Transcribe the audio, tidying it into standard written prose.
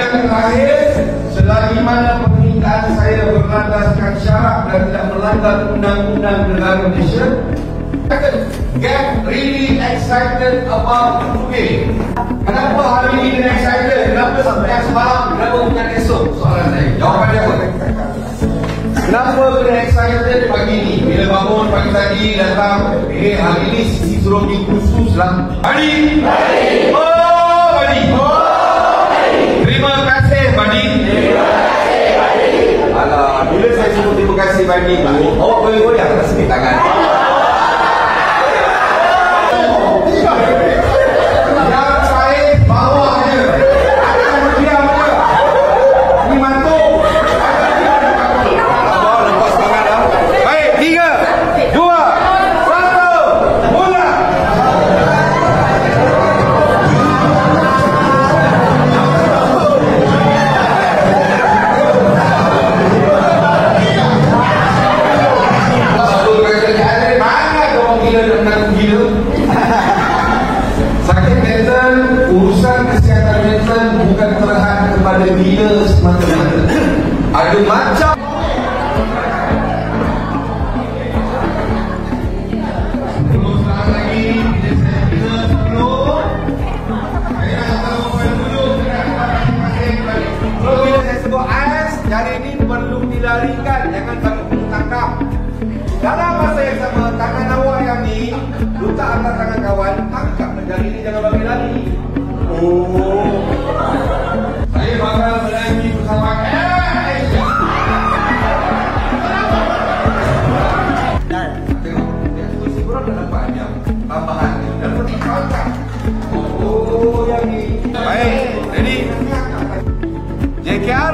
yang terakhir, selagi mana permintaan saya berlandaskan syarat dan tidak melanggar undang-undang negara Malaysia, get really excited about today. Kenapa hari ini dia excited? Kenapa sampai semalam? Kenapa bukan esok? Soalan saya. Jawapan dia apa? Kenapa kena excited pagi ni? Bila bangun pagi tadi datang, hari ini sisi suruh pergi khusus lah. Badi! Oh, Badi! Terima kasih, Badi! Alah, bila saya sebut terima kasih, Badi, awak boleh goyang tak sikit tangan? Sakit mental, urusan kesihatan mental bukan terhad kepada gila semata-mata. Ada macam jari ini perlu dilarikan, jangan bagi tangkap. Dalam masa yang sama, tangan awak yang ni letak atas tangan kawan, tangkap jari ini, jangan bagi lari. Oh, saya bakal menyanyi bersama. Tengok, kursi kurang dah dapat yang tambahan dan penting tangkap. Oh, yang ni. Baik, jadi JKR